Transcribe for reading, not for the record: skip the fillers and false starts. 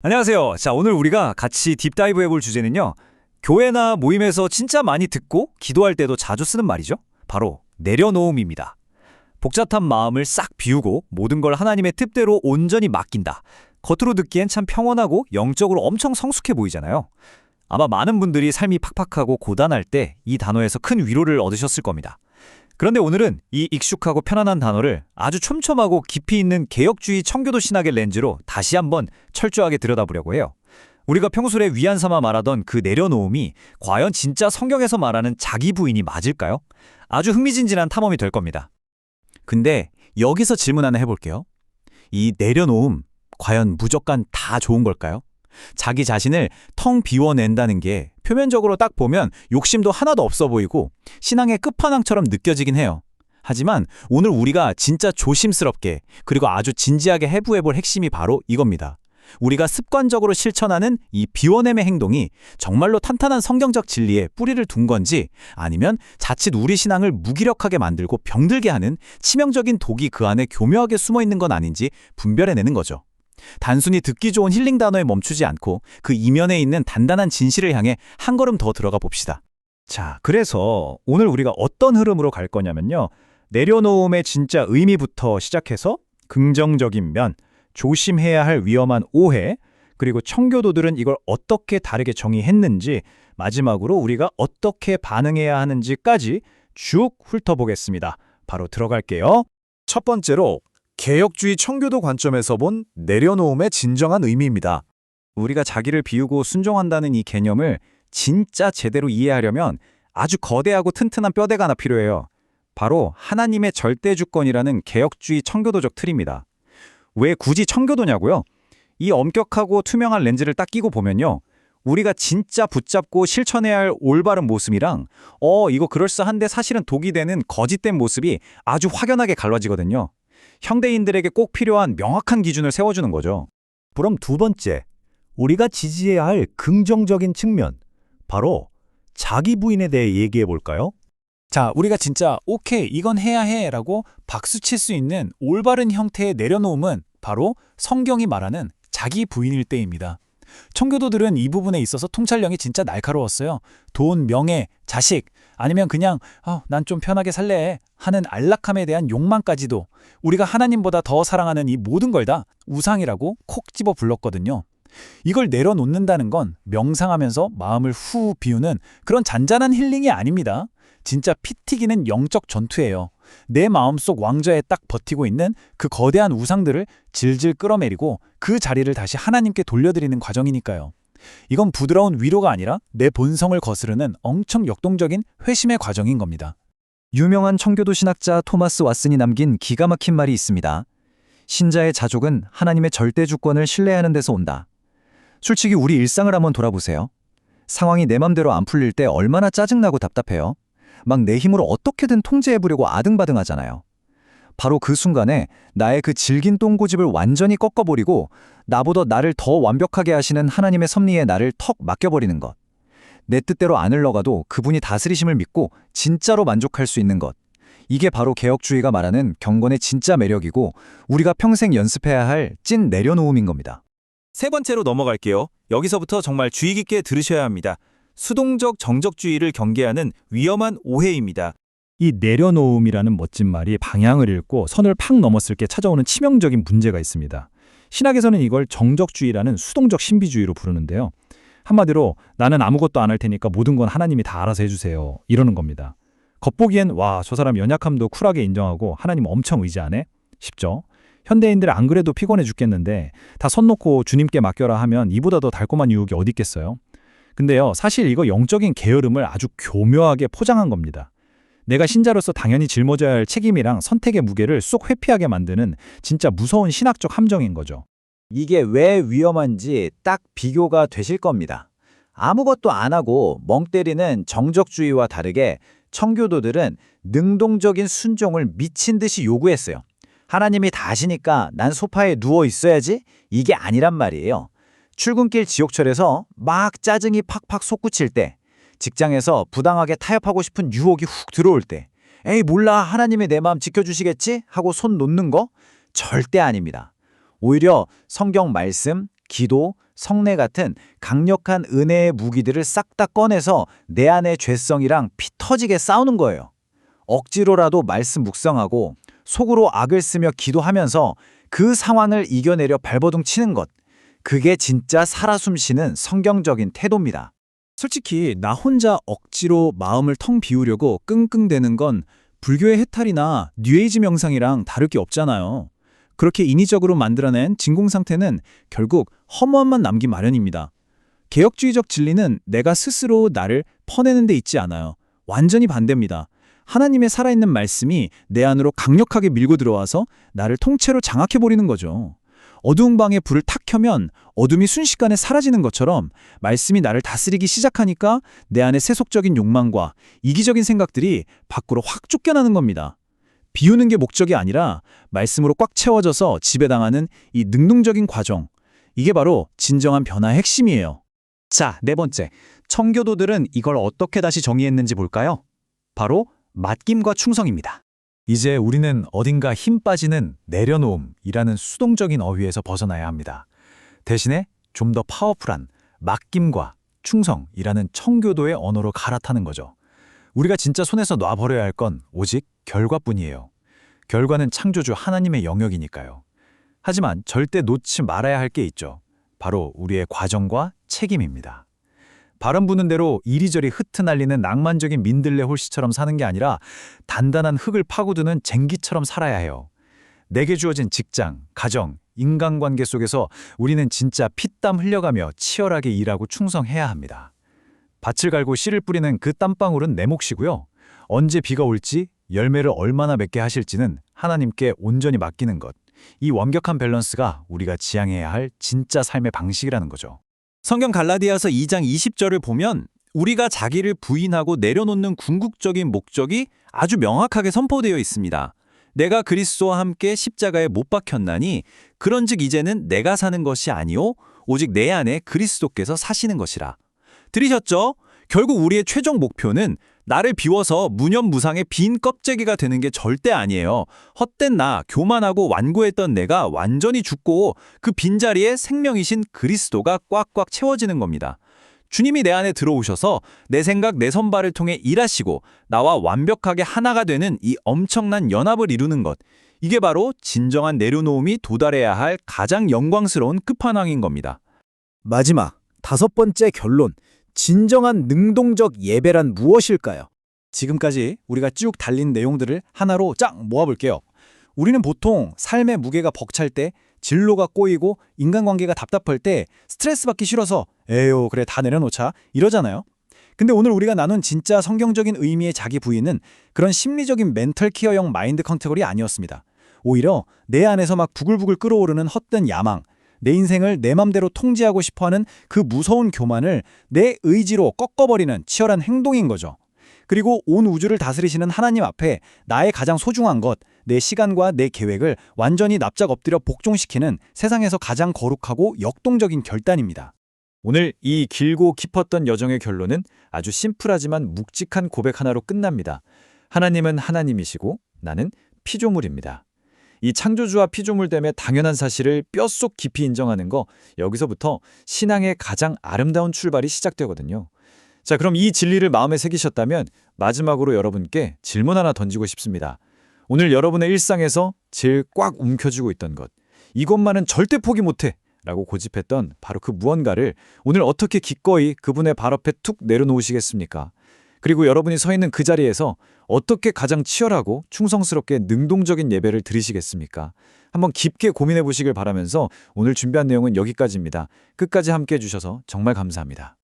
안녕하세요. 자, 오늘 우리가 같이 딥다이브 해볼 주제는요. 교회나 모임에서 진짜 많이 듣고 기도할 때도 자주 쓰는 말이죠. 바로 내려놓음입니다. 복잡한 마음을 싹 비우고 모든 걸 하나님의 뜻대로 온전히 맡긴다. 겉으로 듣기엔 참 평온하고 영적으로 엄청 성숙해 보이잖아요. 아마 많은 분들이 삶이 팍팍하고 고단할 때 이 단어에서 큰 위로를 얻으셨을 겁니다. 그런데 오늘은 이 익숙하고 편안한 단어를 아주 촘촘하고 깊이 있는 개혁주의 청교도 신학의 렌즈로 다시 한번 철저하게 들여다보려고 해요. 우리가 평소에 위안 삼아 말하던 그 내려놓음이 과연 진짜 성경에서 말하는 자기 부인이 맞을까요? 아주 흥미진진한 탐험이 될 겁니다. 근데 여기서 질문 하나 해볼게요. 이 내려놓음, 과연 무조건 다 좋은 걸까요? 자기 자신을 텅 비워낸다는 게 표면적으로 딱 보면 욕심도 하나도 없어 보이고 신앙의 끝판왕처럼 느껴지긴 해요. 하지만 오늘 우리가 진짜 조심스럽게 그리고 아주 진지하게 해부해볼 핵심이 바로 이겁니다. 우리가 습관적으로 실천하는 이 비워냄의 행동이 정말로 탄탄한 성경적 진리에 뿌리를 둔 건지 아니면 자칫 우리 신앙을 무기력하게 만들고 병들게 하는 치명적인 독이 그 안에 교묘하게 숨어 있는 건 아닌지 분별해내는 거죠. 단순히 듣기 좋은 힐링 단어에 멈추지 않고 그 이면에 있는 단단한 진실을 향해 한 걸음 더 들어가 봅시다. 자, 그래서 오늘 우리가 어떤 흐름으로 갈 거냐면요. 내려놓음의 진짜 의미부터 시작해서 긍정적인 면, 조심해야 할 위험한 오해, 그리고 청교도들은 이걸 어떻게 다르게 정의했는지, 마지막으로 우리가 어떻게 반응해야 하는지까지 쭉 훑어보겠습니다. 바로 들어갈게요. 첫 번째로 개혁주의 청교도 관점에서 본 내려놓음의 진정한 의미입니다. 우리가 자기를 비우고 순종한다는 이 개념을 진짜 제대로 이해하려면 아주 거대하고 튼튼한 뼈대가 하나 필요해요. 바로 하나님의 절대주권이라는 개혁주의 청교도적 틀입니다. 왜 굳이 청교도냐고요? 이 엄격하고 투명한 렌즈를 딱 끼고 보면요. 우리가 진짜 붙잡고 실천해야 할 올바른 모습이랑 이거 그럴싸한데 사실은 독이 되는 거짓된 모습이 아주 확연하게 갈라지거든요. 현대인들에게 꼭 필요한 명확한 기준을 세워주는 거죠. 그럼 두 번째, 우리가 지지해야 할 긍정적인 측면, 바로 자기 부인에 대해 얘기해 볼까요? 자, 우리가 진짜 오케이, 이건 해야 해 라고 박수칠 수 있는 올바른 형태의 내려놓음은 바로 성경이 말하는 자기 부인일 때입니다. 청교도들은 이 부분에 있어서 통찰력이 진짜 날카로웠어요. 돈, 명예, 자식, 아니면 그냥 난 좀 편하게 살래 하는 안락함에 대한 욕망까지도 우리가 하나님보다 더 사랑하는 이 모든 걸 다 우상이라고 콕 집어 불렀거든요. 이걸 내려놓는다는 건 명상하면서 마음을 후 비우는 그런 잔잔한 힐링이 아닙니다. 진짜 피 튀기는 영적 전투예요. 내 마음속 왕좌에 딱 버티고 있는 그 거대한 우상들을 질질 끌어내리고 그 자리를 다시 하나님께 돌려드리는 과정이니까요. 이건 부드러운 위로가 아니라 내 본성을 거스르는 엄청 역동적인 회심의 과정인 겁니다. 유명한 청교도 신학자 토마스 왓슨이 남긴 기가 막힌 말이 있습니다. 신자의 자족은 하나님의 절대 주권을 신뢰하는 데서 온다. 솔직히 우리 일상을 한번 돌아보세요. 상황이 내 맘대로 안 풀릴 때 얼마나 짜증나고 답답해요. 막 내 힘으로 어떻게든 통제해보려고 아등바등하잖아요. 바로 그 순간에 나의 그 질긴 똥고집을 완전히 꺾어버리고 나보다 나를 더 완벽하게 하시는 하나님의 섭리에 나를 턱 맡겨버리는 것. 내 뜻대로 안 흘러가도 그분이 다스리심을 믿고 진짜로 만족할 수 있는 것. 이게 바로 개혁주의가 말하는 경건의 진짜 매력이고 우리가 평생 연습해야 할 찐 내려놓음인 겁니다. 세 번째로 넘어갈게요. 여기서부터 정말 주의 깊게 들으셔야 합니다. 수동적 정적주의를 경계하는 위험한 오해입니다. 이 내려놓음이라는 멋진 말이 방향을 잃고 선을 팍 넘었을 때 찾아오는 치명적인 문제가 있습니다. 신학에서는 이걸 정적주의라는 수동적 신비주의로 부르는데요. 한마디로 나는 아무것도 안 할 테니까 모든 건 하나님이 다 알아서 해주세요. 이러는 겁니다. 겉보기엔 저 사람 연약함도 쿨하게 인정하고 하나님 엄청 의지하네? 싶죠? 현대인들 안 그래도 피곤해 죽겠는데 다 손 놓고 주님께 맡겨라 하면 이보다 더 달콤한 유혹이 어디 있겠어요? 근데요, 사실 이거 영적인 게으름을 아주 교묘하게 포장한 겁니다. 내가 신자로서 당연히 짊어져야 할 책임이랑 선택의 무게를 쏙 회피하게 만드는 진짜 무서운 신학적 함정인 거죠. 이게 왜 위험한지 딱 비교가 되실 겁니다. 아무것도 안 하고 멍 때리는 정적주의와 다르게 청교도들은 능동적인 순종을 미친 듯이 요구했어요. 하나님이 다 하시니까 난 소파에 누워 있어야지? 이게 아니란 말이에요. 출근길 지옥철에서 막 짜증이 팍팍 솟구칠 때, 직장에서 부당하게 타협하고 싶은 유혹이 훅 들어올 때, 에이 몰라 하나님이 내 마음 지켜주시겠지? 하고 손 놓는 거 절대 아닙니다. 오히려 성경 말씀, 기도, 성례 같은 강력한 은혜의 무기들을 싹 다 꺼내서 내 안의 죄성이랑 피 터지게 싸우는 거예요. 억지로라도 말씀 묵상하고 속으로 악을 쓰며 기도하면서 그 상황을 이겨내려 발버둥 치는 것. 그게 진짜 살아 숨쉬는 성경적인 태도입니다. 솔직히 나 혼자 억지로 마음을 텅 비우려고 끙끙대는 건 불교의 해탈이나 뉴에이지 명상이랑 다를 게 없잖아요. 그렇게 인위적으로 만들어낸 진공 상태는 결국 허무함만 남기 마련입니다. 개혁주의적 진리는 내가 스스로 나를 퍼내는 데 있지 않아요. 완전히 반대입니다. 하나님의 살아있는 말씀이 내 안으로 강력하게 밀고 들어와서 나를 통째로 장악해버리는 거죠. 어두운 방에 불을 탁 켜면 어둠이 순식간에 사라지는 것처럼 말씀이 나를 다스리기 시작하니까 내 안의 세속적인 욕망과 이기적인 생각들이 밖으로 확 쫓겨나는 겁니다. 비우는 게 목적이 아니라 말씀으로 꽉 채워져서 지배당하는 이 능동적인 과정. 이게 바로 진정한 변화의 핵심이에요. 자, 네 번째. 청교도들은 이걸 어떻게 다시 정의했는지 볼까요? 바로 맡김과 충성입니다. 이제 우리는 어딘가 힘 빠지는 내려놓음이라는 수동적인 어휘에서 벗어나야 합니다. 대신에 좀 더 파워풀한 맡김과 충성이라는 청교도의 언어로 갈아타는 거죠. 우리가 진짜 손에서 놔버려야 할 건 오직 결과뿐이에요. 결과는 창조주 하나님의 영역이니까요. 하지만 절대 놓지 말아야 할 게 있죠. 바로 우리의 과정과 책임입니다. 바람 부는 대로 이리저리 흩어날리는 낭만적인 민들레 홀씨처럼 사는 게 아니라 단단한 흙을 파고드는 쟁기처럼 살아야 해요. 내게 주어진 직장, 가정, 인간관계 속에서 우리는 진짜 피땀 흘려가며 치열하게 일하고 충성해야 합니다. 밭을 갈고 씨를 뿌리는 그 땀방울은 내 몫이고요. 언제 비가 올지, 열매를 얼마나 맺게 하실지는 하나님께 온전히 맡기는 것. 이 완벽한 밸런스가 우리가 지향해야 할 진짜 삶의 방식이라는 거죠. 성경 갈라디아서 2장 20절을 보면 우리가 자기를 부인하고 내려놓는 궁극적인 목적이 아주 명확하게 선포되어 있습니다. 내가 그리스도와 함께 십자가에 못 박혔나니 그런즉 이제는 내가 사는 것이 아니요 오직 내 안에 그리스도께서 사시는 것이라. 들으셨죠? 결국 우리의 최종 목표는 나를 비워서 무념무상의 빈 껍데기가 되는 게 절대 아니에요. 헛된 나, 교만하고 완고했던 내가 완전히 죽고 그 빈자리에 생명이신 그리스도가 꽉꽉 채워지는 겁니다. 주님이 내 안에 들어오셔서 내 생각, 내 선발을 통해 일하시고 나와 완벽하게 하나가 되는 이 엄청난 연합을 이루는 것. 이게 바로 진정한 내려놓음이 도달해야 할 가장 영광스러운 끝판왕인 겁니다. 마지막, 다섯 번째 결론. 진정한 능동적 예배란 무엇일까요? 지금까지 우리가 쭉 달린 내용들을 하나로 쫙 모아볼게요. 우리는 보통 삶의 무게가 벅찰 때, 진로가 꼬이고 인간관계가 답답할 때 스트레스 받기 싫어서 에휴 그래 다 내려놓자 이러잖아요. 근데 오늘 우리가 나눈 진짜 성경적인 의미의 자기 부인은 그런 심리적인 멘털 케어형 마인드 컨트롤이 아니었습니다. 오히려 내 안에서 막 부글부글 끓어오르는 헛된 야망, 내 인생을 내 맘대로 통제하고 싶어하는 그 무서운 교만을 내 의지로 꺾어버리는 치열한 행동인 거죠. 그리고 온 우주를 다스리시는 하나님 앞에 나의 가장 소중한 것, 내 시간과 내 계획을 완전히 납작 엎드려 복종시키는 세상에서 가장 거룩하고 역동적인 결단입니다. 오늘 이 길고 깊었던 여정의 결론은 아주 심플하지만 묵직한 고백 하나로 끝납니다. 하나님은 하나님이시고 나는 피조물입니다. 이 창조주와 피조물됨의 당연한 사실을 뼛속 깊이 인정하는 거, 여기서부터 신앙의 가장 아름다운 출발이 시작되거든요. 자, 그럼 이 진리를 마음에 새기셨다면 마지막으로 여러분께 질문 하나 던지고 싶습니다. 오늘 여러분의 일상에서 제일 꽉 움켜쥐고 있던 것, 이것만은 절대 포기 못해 라고 고집했던 바로 그 무언가를 오늘 어떻게 기꺼이 그분의 발 앞에 툭 내려놓으시겠습니까? 그리고 여러분이 서 있는 그 자리에서 어떻게 가장 치열하고 충성스럽게 능동적인 예배를 드리시겠습니까? 한번 깊게 고민해 보시길 바라면서 오늘 준비한 내용은 여기까지입니다. 끝까지 함께 해주셔서 정말 감사합니다.